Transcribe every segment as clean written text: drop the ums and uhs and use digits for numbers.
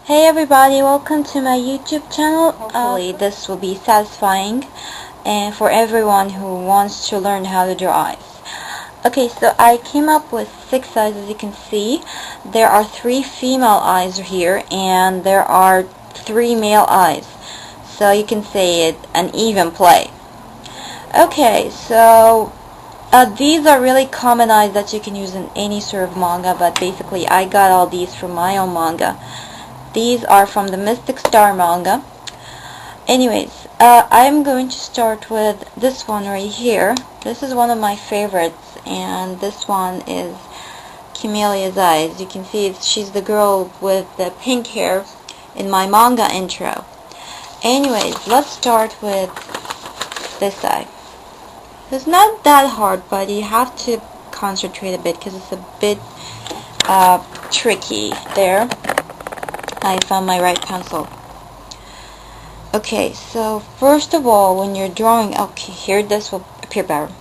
Hey everybody, welcome to my YouTube channel. Hopefully this will be satisfying and for everyone who wants to learn how to draw eyes. Okay, so I came up with 6 eyes. As you can see, there are 3 female eyes here and there are 3 male eyes. So you can say it an even play. Okay, so these are really common eyes that you can use in any sort of manga, but basically I got all these from my own manga. These are from the Mystic Star manga. Anyways, I'm going to start with this one right here. This is one of my favorites, and this one is Camelia's eyes. You can see she's the girl with the pink hair in my manga intro. Anyways, let's start with this eye. It's not that hard, but you have to concentrate a bit because it's a bit tricky there. I found my right pencil. Okay, so first of all, when you're drawing, okay, here this will appear better.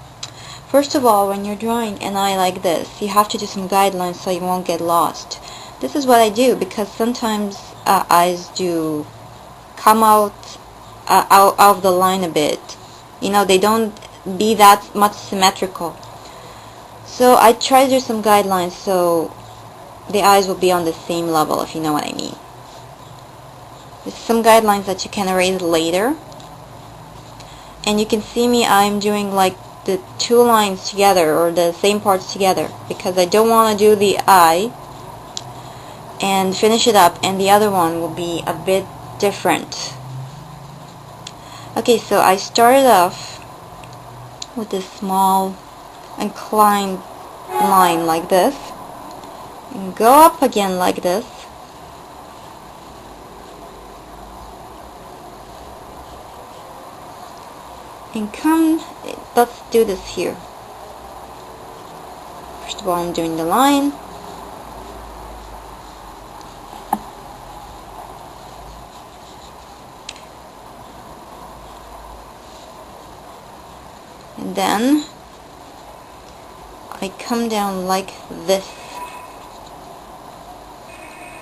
First of all, when you're drawing an eye like this, you have to do some guidelines so you won't get lost. This is what I do because sometimes eyes do come out of the line a bit. You know, they don't be that much symmetrical. So I try to do some guidelines so the eyes will be on the same level, if you know what I mean. There's some guidelines that you can erase later. And you can see me, I'm doing like the 2 lines together, or the same parts together, because I don't want to do the eye and finish it up, and the other one will be a bit different. Okay, so I started off with this small inclined line like this, and go up again like this, and come, let's do this here. First of all, I'm doing the line, and then I come down like this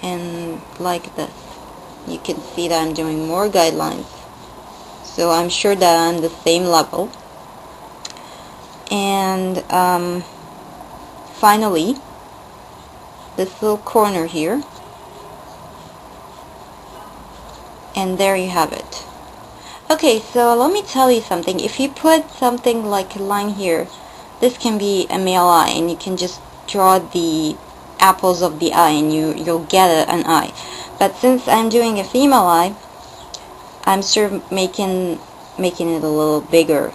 and like this. You can see that I'm doing more guidelines, so I'm sure that I'm the same level. And finally, this little corner here, and there you have it. Okay, so let me tell you something. If you put something like a line here, this can be a male eye, and you can just draw the apples of the eye and you'll get an eye. But since I'm doing a female eye, I'm sort of making it a little bigger,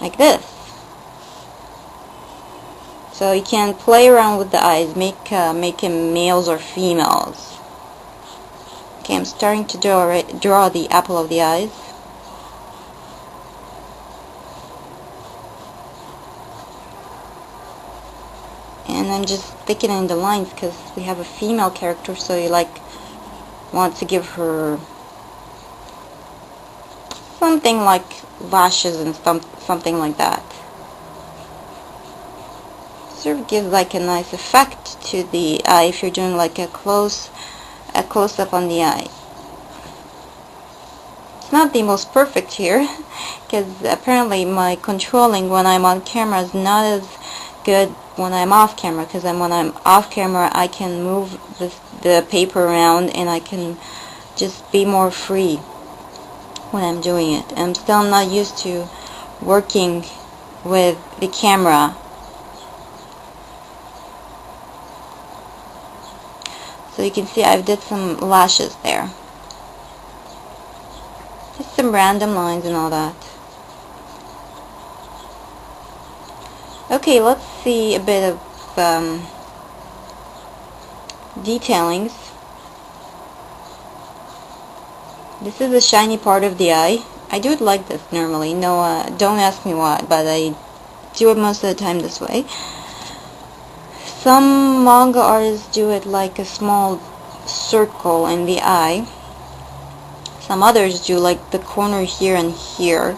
like this. So you can play around with the eyes, make them males or females. Okay, I'm starting to draw the apple of the eyes. And I'm just thickening the lines because we have a female character, so you want to give her something like lashes and something like that. Sort of gives like a nice effect to the eye if you're doing like a close-up on the eye. It's not the most perfect here because apparently my controlling when I'm on camera is not as good when I'm off camera, because when I'm off camera I can move the paper around and I can just be more free when I'm doing it. I'm still not used to working with the camera. So you can see I've did some lashes there. Just some random lines and all that. Okay, let's see a bit of detailings. This is the shiny part of the eye. I do it like this normally. No, don't ask me why, but I do it most of the time this way. Some manga artists do it like a small circle in the eye. Some others do like the corner here and here,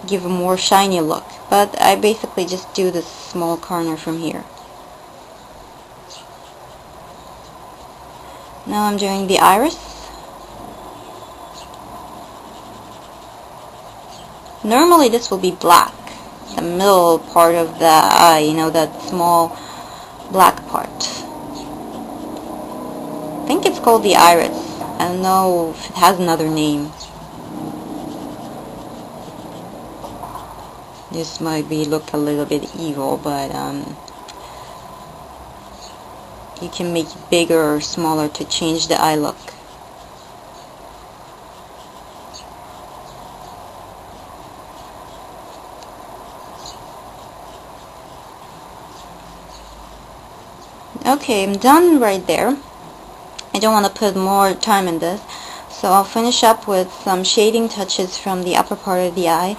give a more shiny look. But I basically just do this small corner from here. Now I'm doing the iris. Normally this will be black, the middle part of the eye, you know, that small black part. I think it's called the iris. I don't know if it has another name. This might be look a little bit evil, but you can make it bigger or smaller to change the eye look. Okay, I'm done right there. I don't want to put more time in this, so I'll finish up with some shading touches from the upper part of the eye.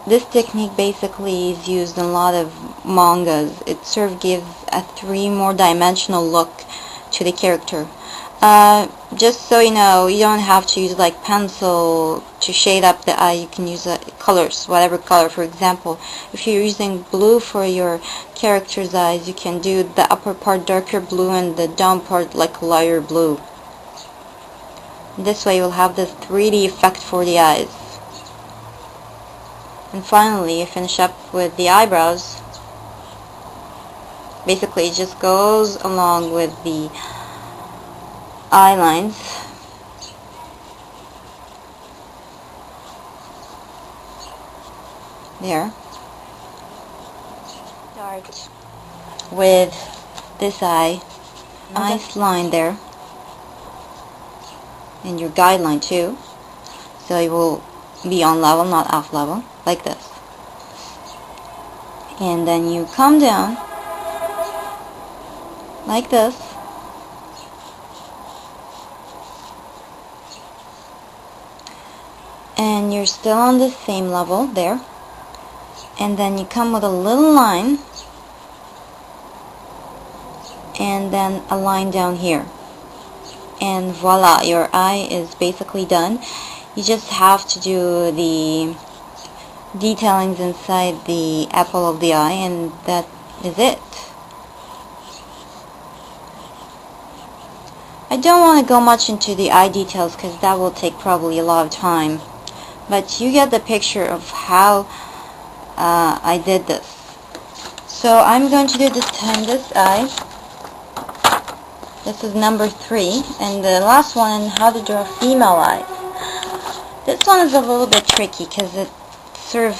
This technique basically is used in a lot of mangas. It sort of gives a 3-more-dimensional look to the character. Just so you know, you don't have to use like pencil to shade up the eye. You can use colors, whatever color. For example, if you're using blue for your character's eyes, you can do the upper part darker blue and the down part like lighter blue. This way you'll have this 3D effect for the eyes. And finally, I finish up with the eyebrows. Basically, it just goes along with the eye lines. There. Start with this eye. Nice line there. And your guideline too. So it will be on level, not off level, like this. And then you come down like this. And you're still on the same level there. And then you come with a little line and then a line down here. And voila, your eye is basically done. You just have to do the detailings inside the apple of the eye, and that is it. I don't want to go much into the eye details because that will take probably a lot of time, but you get the picture of how I did this. So I'm going to do this time this eye. This is number 3, and the last one on how to draw female eyes. This one is a little bit tricky because it sort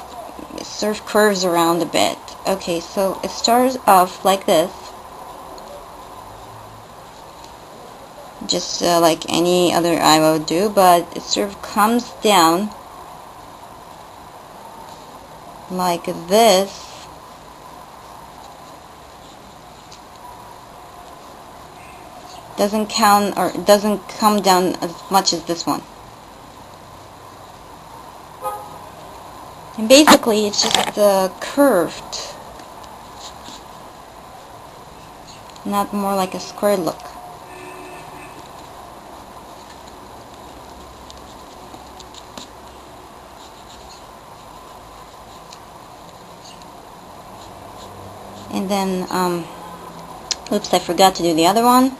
of curves around a bit. Okay, so it starts off like this, just like any other eye would do, but it sort of comes down like this. Doesn't count, or doesn't come down as much as this one. And basically it's just curved, not more like a square look. And then, oops, I forgot to do the other one.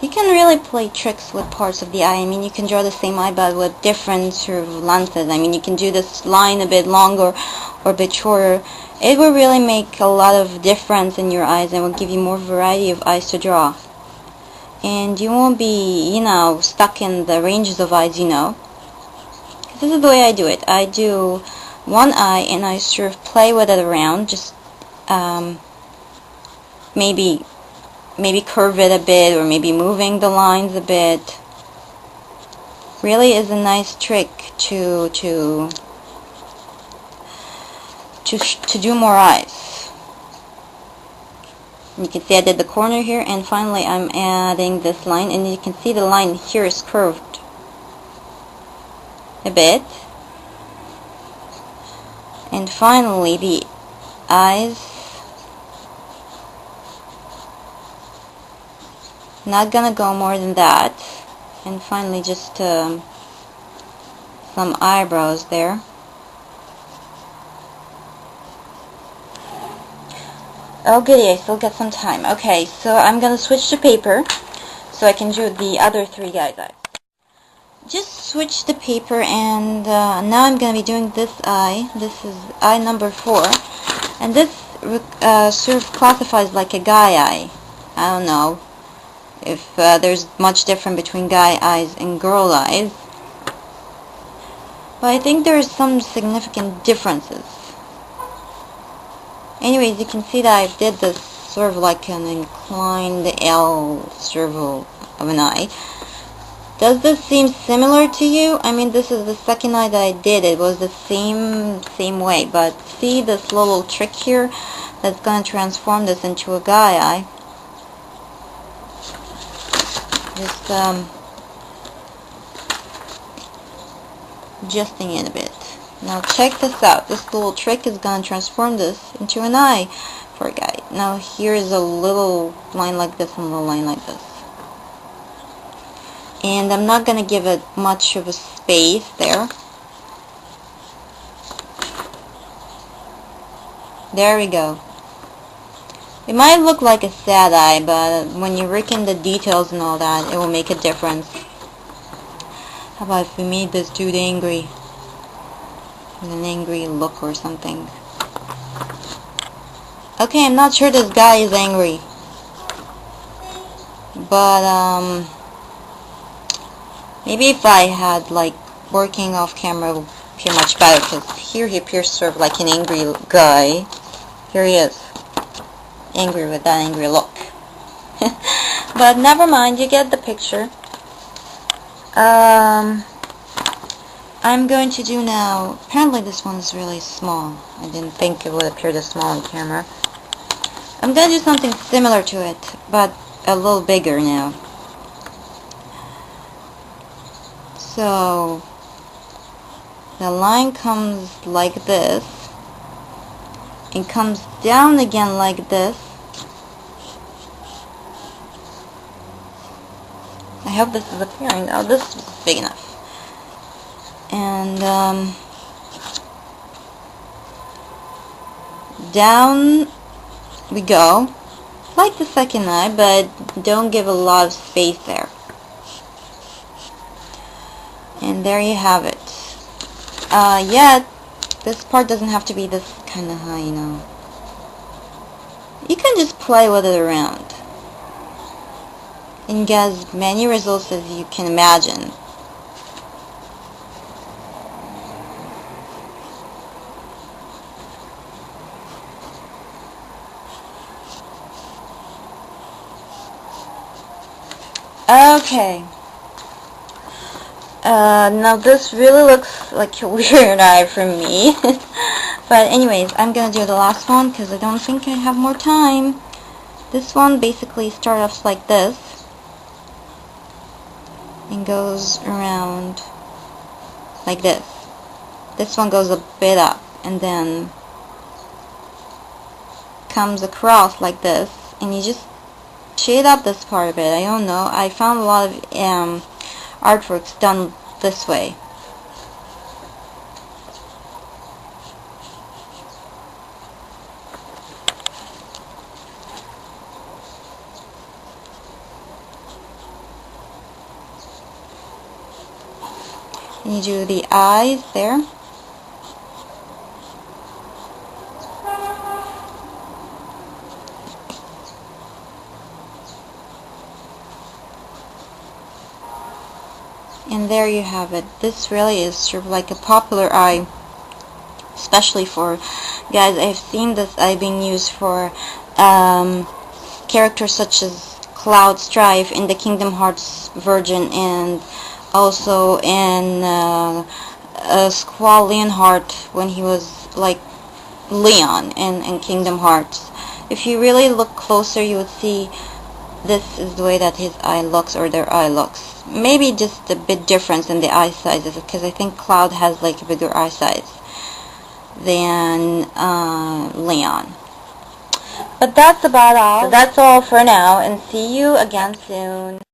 You can really play tricks with parts of the eye. I mean, you can draw the same eye but with different sort of lenses. I mean, you can do this line a bit longer or a bit shorter. It will really make a lot of difference in your eyes and will give you more variety of eyes to draw. And you won't be, you know, stuck in the ranges of eyes, you know. This is the way I do it. I do one eye and I sort of play with it around, just maybe curve it a bit, or maybe moving the lines a bit. Really is a nice trick to do more eyes. You can see I did the corner here, and finally I'm adding this line, and you can see the line here is curved a bit. And finally the eyes, not gonna go more than that. And finally just some eyebrows there. Oh goody, I still got some time. Okay, so I'm gonna switch to paper so I can do the other three guys' eyes. Just switch the paper, and now I'm gonna be doing this eye. This is eye number 4, and this sort of classifies like a guy eye. I don't know if there's much difference between guy eyes and girl eyes, but I think there's some significant differences. Anyways, you can see that I did this sort of like an inclined L sort of an eye. Does this seem similar to you? I mean, this is the second eye that I did. It was the same way, but see this little trick here that's going to transform this into a guy eye. Just adjusting it a bit. Now check this out. This little trick is going to transform this into an eye for a guy. Now here is a little line like this and a little line like this. And I'm not going to give it much of a space there. There we go. It might look like a sad eye, but when you work in the details and all that, it will make a difference. How about if we made this dude angry? With an angry look or something. Okay, I'm not sure this guy is angry. But, maybe if I had, like, working off camera, it would appear much better, because here he appears sort of like an angry guy. Here he is. Angry with that angry look. But never mind, you get the picture. I'm going to do now, apparently this one's really small. I didn't think it would appear this small on camera. I'm going to do something similar to it, but a little bigger now. So, the line comes like this, and comes down again like this. I hope this is appearing. Oh, this is big enough. And down we go, like the second eye, but don't give a lot of space there. And there you have it. Yet, this part doesn't have to be this kind of high, you know. You can just play with it around and get as many results as you can imagine. Okay. Now this really looks like a weird eye for me. But anyways, I'm gonna do the last one because I don't think I have more time. This one basically starts off like this and goes around like this. This one goes a bit up and then comes across like this, and you just shade up this part of it. I don't know. I found a lot of artworks done this way. And you do the eyes there. And there you have it. This really is sort of like a popular eye, especially for guys. I've seen this eye being used for characters such as Cloud Strife in the Kingdom Hearts version, and also in Squall Leonhardt when he was like Leon in Kingdom Hearts. If you really look closer, you would see this is the way that his eye looks, or their eye looks. Maybe just a bit difference in the eye sizes, because I think Cloud has like a bigger eye size than Leon. But that's about all. So that's all for now, and see you again soon.